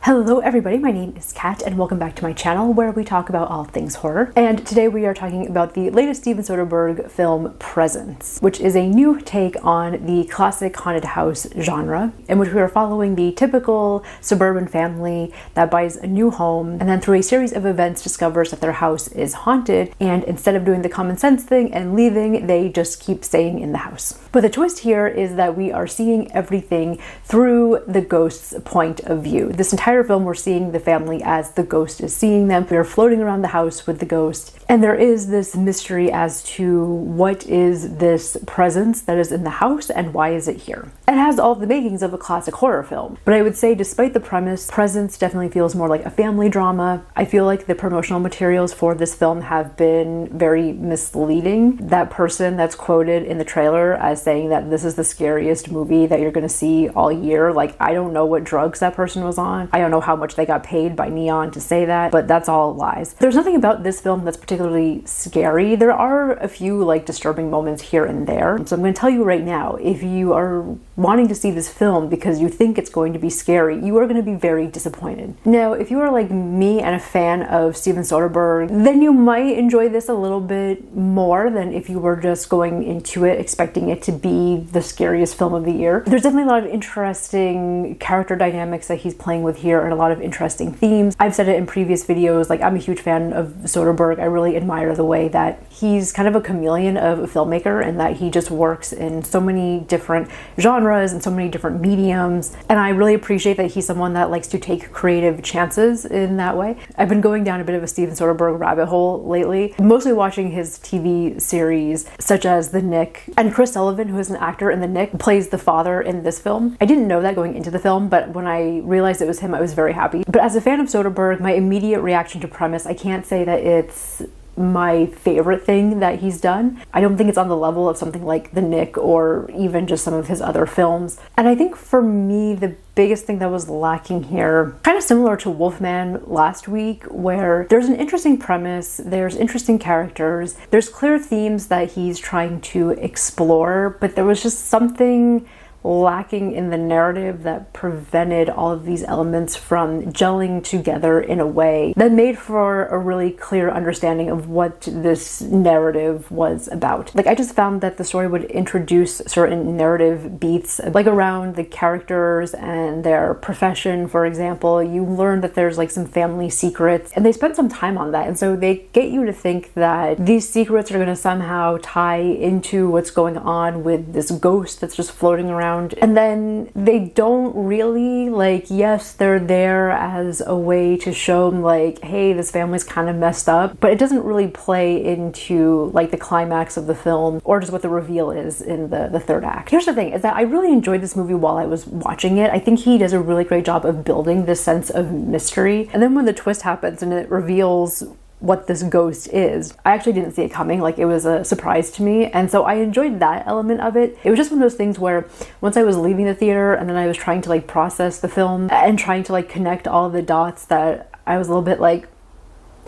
Hello everybody, my name is Kat and welcome back to my channel where we talk about all things horror. And today we are talking about the latest Steven Soderbergh film, Presence, which is a new take on the classic haunted house genre, in which we are following the typical suburban family that buys a new home and then through a series of events discovers that their house is haunted, and instead of doing the common sense thing and leaving, they just keep staying in the house. But the twist here is that we are seeing everything through the ghost's point of view. This entire film we're seeing the family as the ghost is seeing them. We are floating around the house with the ghost, and there is this mystery as to what is this presence that is in the house and why is it here. It has all the makings of a classic horror film, but I would say despite the premise, Presence definitely feels more like a family drama. I feel like the promotional materials for this film have been very misleading. That person that's quoted in the trailer as saying that this is the scariest movie that you're going to see all year, like, I don't know what drugs that person was on. I don't know how much they got paid by Neon to say that, but that's all lies. There's nothing about this film that's particularly scary. There are a few like disturbing moments here and there. So I'm going to tell you right now, if you are wanting to see this film because you think it's going to be scary, you are going to be very disappointed. Now, if you are like me and a fan of Steven Soderbergh, then you might enjoy this a little bit more than if you were just going into it expecting it to be the scariest film of the year. There's definitely a lot of interesting character dynamics that he's playing with here and a lot of interesting themes. I've said it in previous videos, like, I'm a huge fan of Soderbergh. I really admire the way that he's kind of a chameleon of a filmmaker and that he just works in so many different genres and so many different mediums, and I really appreciate that he's someone that likes to take creative chances in that way. I've been going down a bit of a Steven Soderbergh rabbit hole lately, mostly watching his TV series such as The Nick, and Chris Sullivan, who is an actor in The Nick, plays the father in this film. I didn't know that going into the film, but when I realized it was him, I was very happy. But as a fan of Soderbergh, my immediate reaction to Premise, I can't say that it's my favorite thing that he's done. I don't think it's on the level of something like The Nick or even just some of his other films. And I think for me, the biggest thing that was lacking here, kind of similar to Wolfman last week, where there's an interesting premise, there's interesting characters, there's clear themes that he's trying to explore, but there was just something lacking in the narrative that prevented all of these elements from gelling together in a way that made for a really clear understanding of what this narrative was about. Like, I just found that the story would introduce certain narrative beats, like around the characters and their profession, for example. You learn that there's like some family secrets, and they spent some time on that, and so they get you to think that these secrets are going to somehow tie into what's going on with this ghost that's just floating around. And then they don't really, like, yes, they're there as a way to show like, hey, this family's kind of messed up, but it doesn't really play into like the climax of the film or just what the reveal is in the third act. Here's the thing, is that I really enjoyed this movie while I was watching it. I think he does a really great job of building this sense of mystery. And then when the twist happens and it reveals what this ghost is, I actually didn't see it coming. Like, it was a surprise to me, and so I enjoyed that element of it. It was just one of those things where once I was leaving the theater and then I was trying to like process the film and trying to like connect all of the dots, that I was a little bit like,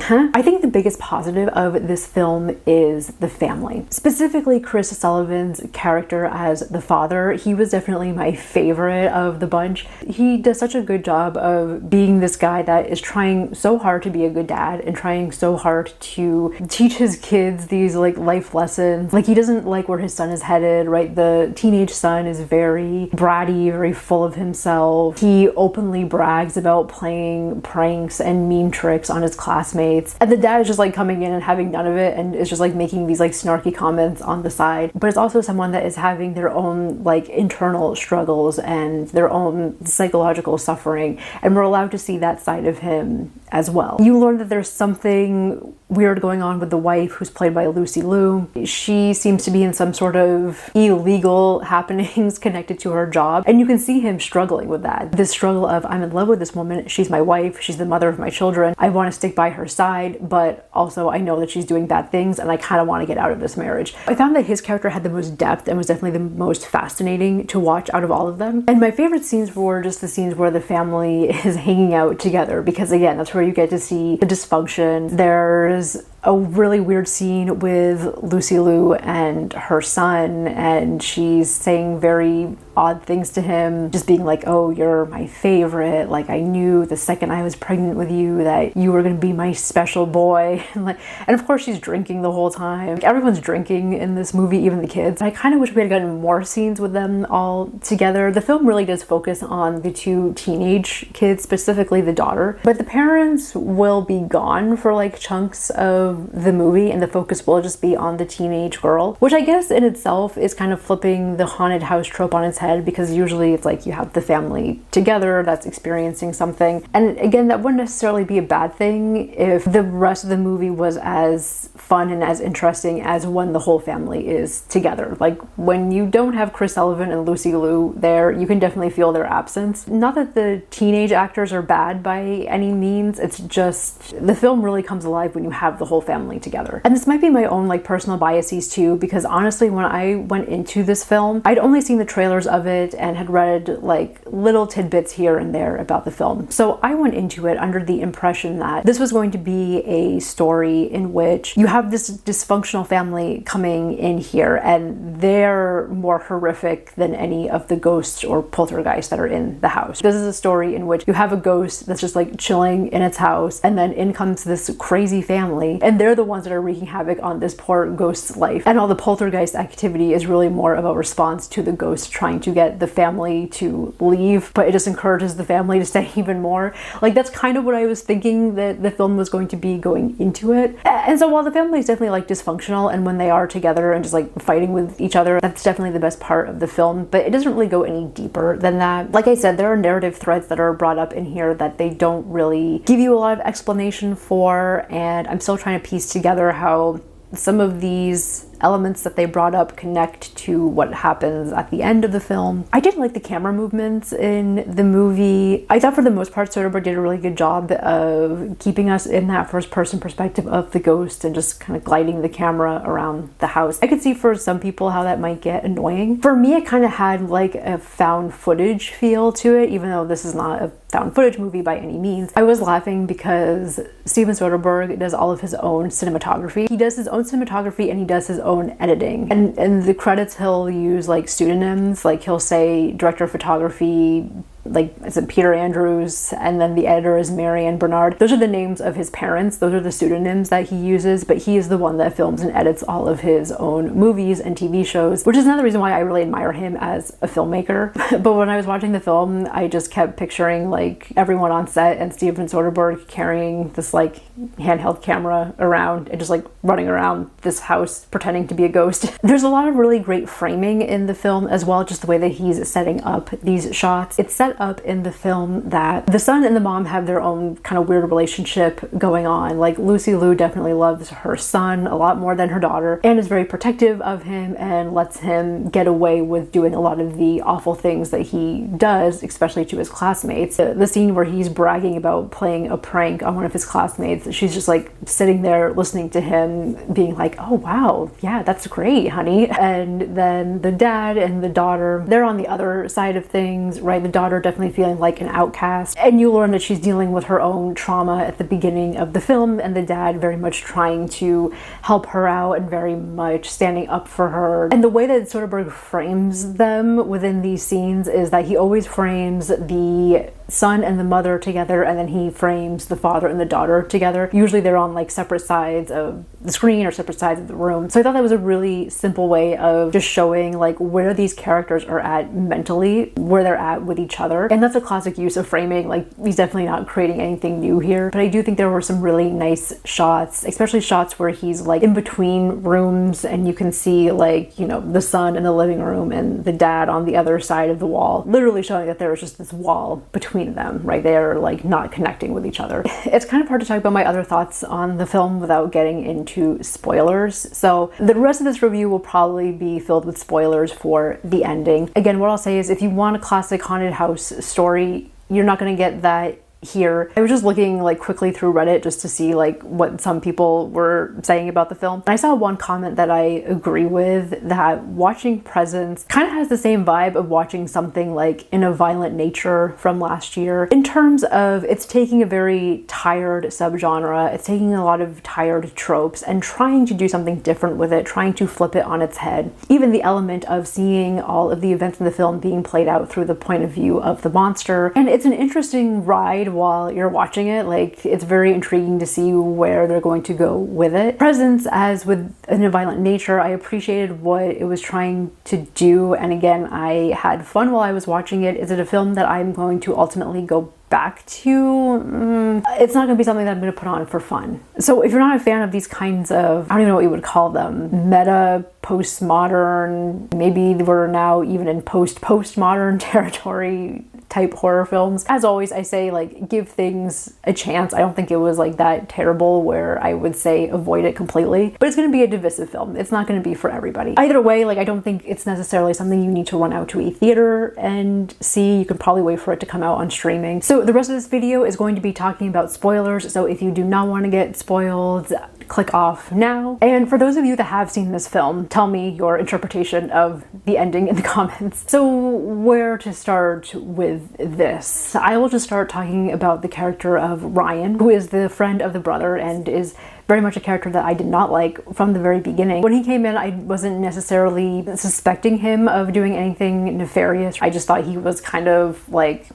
huh? I think the biggest positive of this film is the family. Specifically, Chris Sullivan's character as the father. He was definitely my favorite of the bunch. He does such a good job of being this guy that is trying so hard to be a good dad and trying so hard to teach his kids these like life lessons. Like, he doesn't like where his son is headed, right? The teenage son is very bratty, very full of himself. He openly brags about playing pranks and mean tricks on his classmates. And the dad is just like coming in and having none of it and is just like making these like snarky comments on the side. But it's also someone that is having their own like internal struggles and their own psychological suffering, and we're allowed to see that side of him as well. You learn that there's something weird going on with the wife, who's played by Lucy Liu. She seems to be in some sort of illegal happenings connected to her job, and you can see him struggling with that. This struggle of, I'm in love with this woman, she's my wife, she's the mother of my children, I want to stick by her side, but also I know that she's doing bad things and I kind of want to get out of this marriage. I found that his character had the most depth and was definitely the most fascinating to watch out of all of them. And my favorite scenes were just the scenes where the family is hanging out together, because again, that's where you get to see the dysfunction. There's a really weird scene with Lucy Liu and her son, and she's saying very odd things to him, just being like, oh, you're my favorite, like I knew the second I was pregnant with you that you were gonna be my special boy. And of course she's drinking the whole time. Everyone's drinking in this movie, even the kids. I kind of wish we had gotten more scenes with them all together. The film really does focus on the two teenage kids, specifically the daughter, but the parents will be gone for like chunks of the movie, and the focus will just be on the teenage girl, which I guess in itself is kind of flipping the haunted house trope on its head, because usually it's like you have the family together that's experiencing something. And again, that wouldn't necessarily be a bad thing if the rest of the movie was as fun and as interesting as when the whole family is together. Like when you don't have Chris Sullivan and Lucy Liu there, you can definitely feel their absence. Not that the teenage actors are bad by any means, it's just the film really comes alive when you have the whole family together. And this might be my own like personal biases too, because honestly when I went into this film, I'd only seen the trailers of it and had read like little tidbits here and there about the film. So I went into it under the impression that this was going to be a story in which you have this dysfunctional family coming in here and they're more horrific than any of the ghosts or poltergeists that are in the house. This is a story in which you have a ghost that's just like chilling in its house, and then in comes this crazy family and they're the ones that are wreaking havoc on this poor ghost's life. And all the poltergeist activity is really more of a response to the ghost trying to get the family to leave, but it just encourages the family to stay even more. Like that's kind of what I was thinking that the film was going to be going into it. And so while the family is definitely like dysfunctional, and when they are together and just like fighting with each other, that's definitely the best part of the film, but it doesn't really go any deeper than that. Like I said, there are narrative threads that are brought up in here that they don't really give you a lot of explanation for, and I'm still trying to piece together how some of these elements that they brought up connect to what happens at the end of the film. I did like the camera movements in the movie. I thought for the most part Soderbergh did a really good job of keeping us in that first person perspective of the ghost and just kind of gliding the camera around the house. I could see for some people how that might get annoying. For me, it kind of had like a found footage feel to it, even though this is not a found footage movie by any means. I was laughing because Steven Soderbergh does all of his own cinematography. He does his own cinematography and he does his own editing. And in the credits he'll use like pseudonyms, like he'll say director of photography, like is it Peter Andrews, and then the editor is Marianne Bernard. Those are the names of his parents, those are the pseudonyms that he uses, but he is the one that films and edits all of his own movies and TV shows, which is another reason why I really admire him as a filmmaker. But when I was watching the film, I just kept picturing like everyone on set and Steven Soderbergh carrying this like handheld camera around and just like running around this house pretending to be a ghost. There's a lot of really great framing in the film as well, just the way that he's setting up these shots. It's set up in the film that the son and the mom have their own kind of weird relationship going on. Like Lucy Liu definitely loves her son a lot more than her daughter and is very protective of him and lets him get away with doing a lot of the awful things that he does, especially to his classmates. The scene where he's bragging about playing a prank on one of his classmates, she's just like sitting there listening to him being like, oh wow, yeah, that's great, honey. And then the dad and the daughter, they're on the other side of things, right? The daughter definitely feeling like an outcast, and you learn that she's dealing with her own trauma at the beginning of the film, and the dad very much trying to help her out and very much standing up for her. And the way that Soderbergh frames them within these scenes is that he always frames the son and the mother together, and then he frames the father and the daughter together. Usually they're on like separate sides of the screen or separate sides of the room. So I thought that was a really simple way of just showing like where these characters are at mentally, where they're at with each other. And that's a classic use of framing. Like he's definitely not creating anything new here, but I do think there were some really nice shots, especially shots where he's like in between rooms and you can see like, you know, the son in the living room and the dad on the other side of the wall, literally showing that there was just this wall between them, right? They're like not connecting with each other. It's kind of hard to talk about my other thoughts on the film without getting into spoilers. So the rest of this review will probably be filled with spoilers for the ending. Again, what I'll say is if you want a classic haunted house story, you're not going to get that here. I was just looking like quickly through Reddit just to see like what some people were saying about the film. And I saw one comment that I agree with, that watching Presence kind of has the same vibe of watching something like In a Violent Nature from last year, in terms of it's taking a very tired subgenre, it's taking a lot of tired tropes and trying to do something different with it, trying to flip it on its head. Even the element of seeing all of the events in the film being played out through the point of view of the monster. And it's an interesting ride while you're watching it. Like, it's very intriguing to see where they're going to go with it. Presence, as with In a Violent Nature, I appreciated what it was trying to do, and again, I had fun while I was watching it. Is it a film that I'm going to ultimately go back to? It's not going to be something that I'm going to put on for fun. So if you're not a fan of these kinds of, I don't even know what you would call them, meta, postmodern, maybe we're now even in postmodern territory type horror films, as always, I say, like, give things a chance. I don't think it was like that terrible where I would say avoid it completely, but it's going to be a divisive film. It's not going to be for everybody. Either way, like, I don't think it's necessarily something you need to run out to a theater and see. You can probably wait for it to come out on streaming. So the rest of this video is going to be talking about spoilers, so if you do not want to get spoiled, click off now. And for those of you that have seen this film, tell me your interpretation of the ending in the comments. So where to start with this? I will just start talking about the character of Ryan, who is the friend of the brother and is very much a character that I did not like from the very beginning. When he came in, I wasn't necessarily suspecting him of doing anything nefarious. I just thought he was kind of like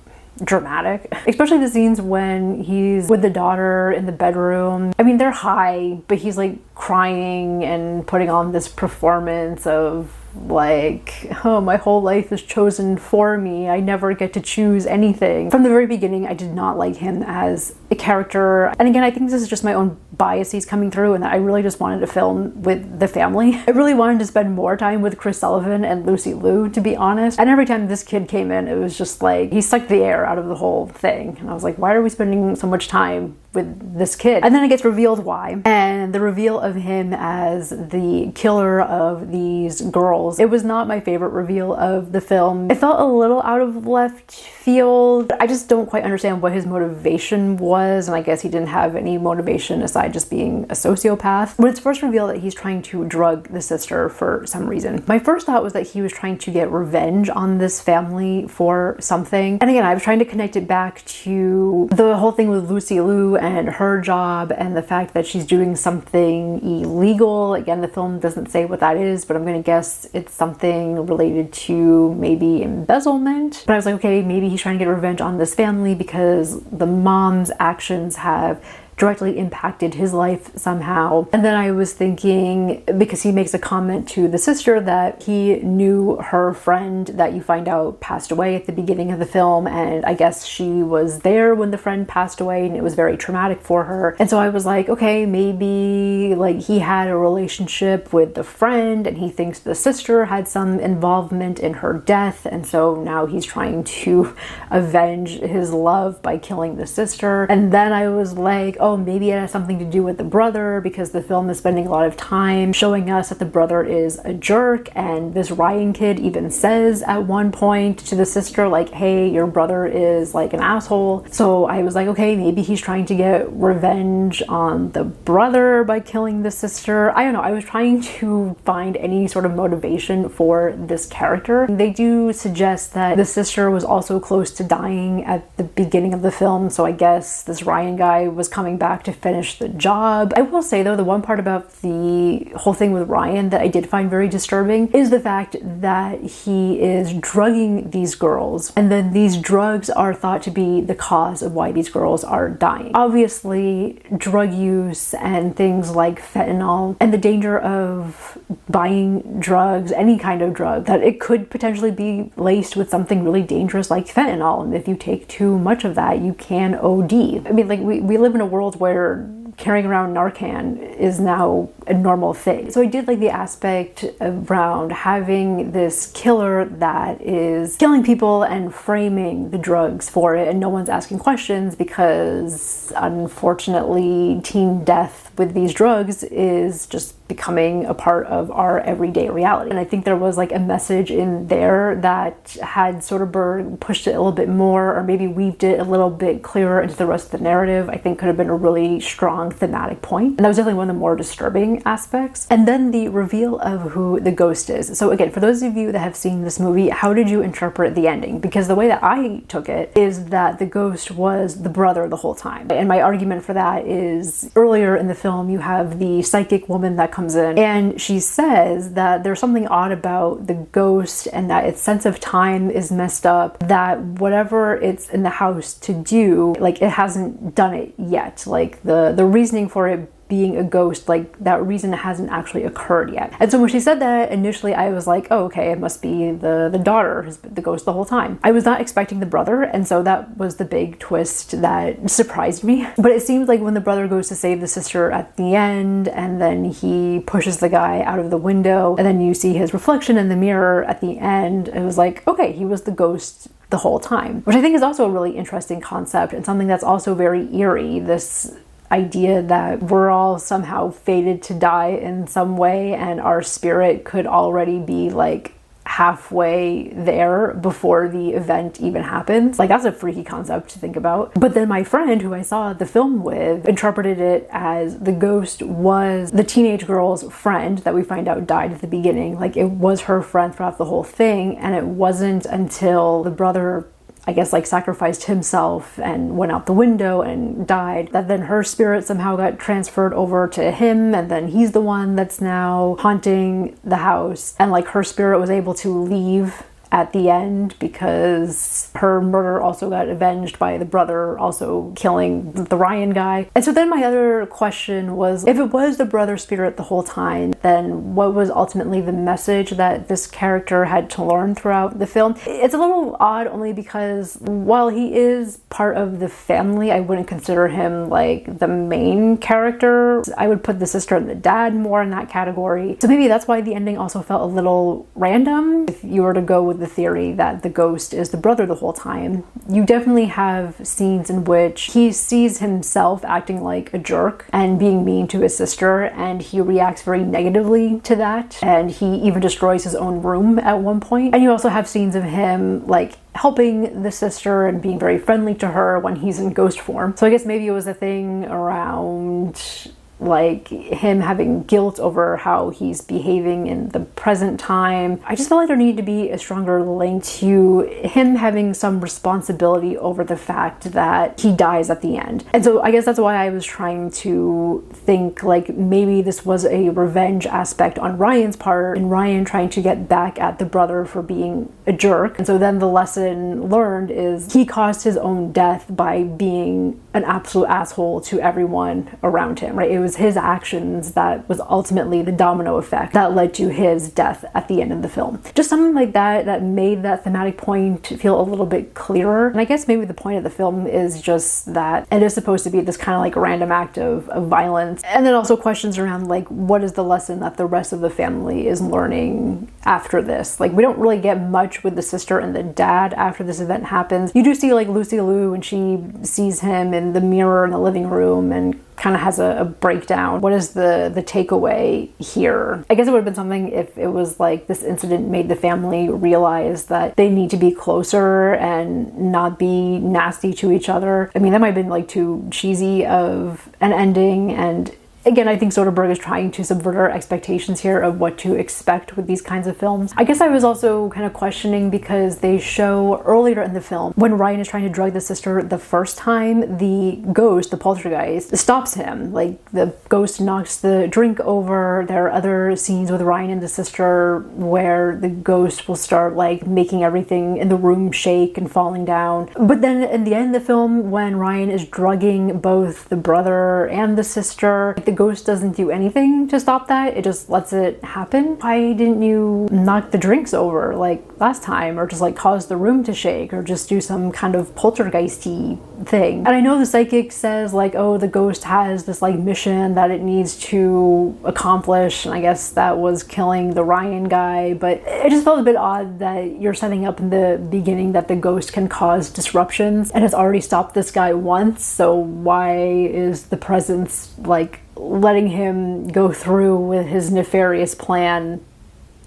dramatic, especially the scenes when he's with the daughter in the bedroom. I mean, they're high, but he's like crying and putting on this performance of like, oh, my whole life is chosen for me, I never get to choose anything. From the very beginning, I did not like him as a character. And again, I think this is just my own biases coming through, and that I really just wanted to film with the family. I really wanted to spend more time with Chris Sullivan and Lucy Liu, to be honest. And every time this kid came in, it was just like, he sucked the air out of the whole thing. And I was like, why are we spending so much time with this kid? And then it gets revealed why. And the reveal of him as the killer of these girls, it was not my favorite reveal of the film. It felt a little out of left field. I just don't quite understand what his motivation was, and I guess he didn't have any motivation aside just being a sociopath. When it's first revealed that he's trying to drug the sister for some reason, my first thought was that he was trying to get revenge on this family for something. And again, I was trying to connect it back to the whole thing with Lucy Liu and her job and the fact that she's doing something illegal. Again, the film doesn't say what that is, but I'm gonna guess it's something related to maybe embezzlement. But I was like, okay, maybe he's trying to get revenge on this family because the mom's actions have directly impacted his life somehow. And then I was thinking, because he makes a comment to the sister that he knew her friend that you find out passed away at the beginning of the film, and I guess she was there when the friend passed away and it was very traumatic for her. And so I was like, okay, maybe like he had a relationship with the friend and he thinks the sister had some involvement in her death, and so now he's trying to avenge his love by killing the sister. And then I was like, oh, maybe it has something to do with the brother, because the film is spending a lot of time showing us that the brother is a jerk, and this Ryan kid even says at one point to the sister like, hey, your brother is like an asshole. So I was like, okay, maybe he's trying to get revenge on the brother by killing the sister. I don't know, I was trying to find any sort of motivation for this character. They do suggest that the sister was also close to dying at the beginning of the film, so I guess this Ryan guy was coming back to finish the job. I will say though, the one part about the whole thing with Ryan that I did find very disturbing is the fact that he is drugging these girls, and then these drugs are thought to be the cause of why these girls are dying. Obviously, drug use and things like fentanyl and the danger of buying drugs, any kind of drug, that it could potentially be laced with something really dangerous like fentanyl, and if you take too much of that, you can OD. I mean, like, we live in a world where carrying around Narcan is now a normal thing. So I did like the aspect around having this killer that is killing people and framing the drugs for it, and no one's asking questions, because unfortunately teen death with these drugs is just becoming a part of our everyday reality. And I think there was like a message in there that had Soderbergh pushed it a little bit more, or maybe weaved it a little bit clearer into the rest of the narrative, I think could have been a really strong thematic point. And that was definitely one of the more disturbing aspects. And then the reveal of who the ghost is. So again, for those of you that have seen this movie, how did you interpret the ending? Because the way that I took it is that the ghost was the brother the whole time. And my argument for that is earlier in the film, you have the psychic woman that comes in and she says that there's something odd about the ghost and that its sense of time is messed up, that whatever it's in the house to do, like it hasn't done it yet. Like the reasoning for it being a ghost, like that reason hasn't actually occurred yet. And so when she said that, initially I was like, oh, okay, it must be the daughter who's been the ghost the whole time. I was not expecting the brother, and so that was the big twist that surprised me. But it seems like when the brother goes to save the sister at the end, and then he pushes the guy out of the window, and then you see his reflection in the mirror at the end, it was like, okay, he was the ghost the whole time. Which I think is also a really interesting concept, and something that's also very eerie, this idea that we're all somehow fated to die in some way and our spirit could already be like halfway there before the event even happens. Like that's a freaky concept to think about. But then my friend who I saw the film with interpreted it as the ghost was the teenage girl's friend that we find out died at the beginning. Like it was her friend throughout the whole thing, and it wasn't until the brother, I guess, like sacrificed himself and went out the window and died, that then her spirit somehow got transferred over to him, and then he's the one that's now haunting the house, and like her spirit was able to leave at the end because her murder also got avenged by the brother also killing the Ryan guy. And so then my other question was, if it was the brother spirit the whole time, then what was ultimately the message that this character had to learn throughout the film? It's a little odd only because while he is part of the family, I wouldn't consider him like the main character. I would put the sister and the dad more in that category. So maybe that's why the ending also felt a little random. If you were to go with the theory that the ghost is the brother the whole time, you definitely have scenes in which he sees himself acting like a jerk and being mean to his sister, and he reacts very negatively to that, and he even destroys his own room at one point. And you also have scenes of him like helping the sister and being very friendly to her when he's in ghost form. So I guess maybe it was a thing around like him having guilt over how he's behaving in the present time. I just felt like there needed to be a stronger link to him having some responsibility over the fact that he dies at the end. And so I guess that's why I was trying to think like maybe this was a revenge aspect on Ryan's part, and Ryan trying to get back at the brother for being a jerk. And so then the lesson learned is he caused his own death by being an absolute asshole to everyone around him, right? It was his actions that was ultimately the domino effect that led to his death at the end of the film. Just something like that that made that thematic point feel a little bit clearer. And I guess maybe the point of the film is just that it is supposed to be this kind of like random act of violence. And then also questions around like, what is the lesson that the rest of the family is learning after this? Like we don't really get much with the sister and the dad after this event happens. You do see like Lucy Liu when she sees him in the mirror in the living room and kind of has a breakdown. What is the takeaway here? I guess it would have been something if it was like this incident made the family realize that they need to be closer and not be nasty to each other. I mean, that might have been like too cheesy of an ending, and again, I think Soderbergh is trying to subvert our expectations here of what to expect with these kinds of films. I guess I was also kind of questioning because they show earlier in the film when Ryan is trying to drug the sister the first time, the ghost, the poltergeist, stops him. Like the ghost knocks the drink over. There are other scenes with Ryan and the sister where the ghost will start like making everything in the room shake and falling down. But then in the end of the film, when Ryan is drugging both the brother and the sister, the ghost doesn't do anything to stop that. It just lets it happen. Why didn't you knock the drinks over? Like, last time, or just like cause the room to shake, or just do some kind of poltergeisty thing. And I know the psychic says like, oh, the ghost has this like mission that it needs to accomplish, and I guess that was killing the Ryan guy, but it just felt a bit odd that you're setting up in the beginning that the ghost can cause disruptions and has already stopped this guy once, so why is the presence like letting him go through with his nefarious plan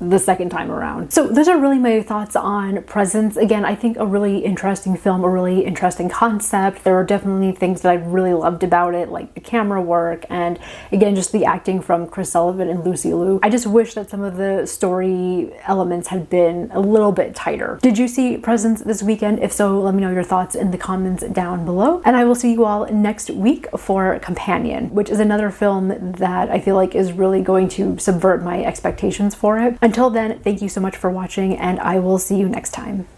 the second time around? So those are really my thoughts on Presence. Again, I think a really interesting film, a really interesting concept. There are definitely things that I really loved about it, like the camera work, and again, just the acting from Chris Sullivan and Lucy Liu. I just wish that some of the story elements had been a little bit tighter. Did you see Presence this weekend? If so, let me know your thoughts in the comments down below. And I will see you all next week for Companion, which is another film that I feel like is really going to subvert my expectations for it. Until then, thank you so much for watching, and I will see you next time.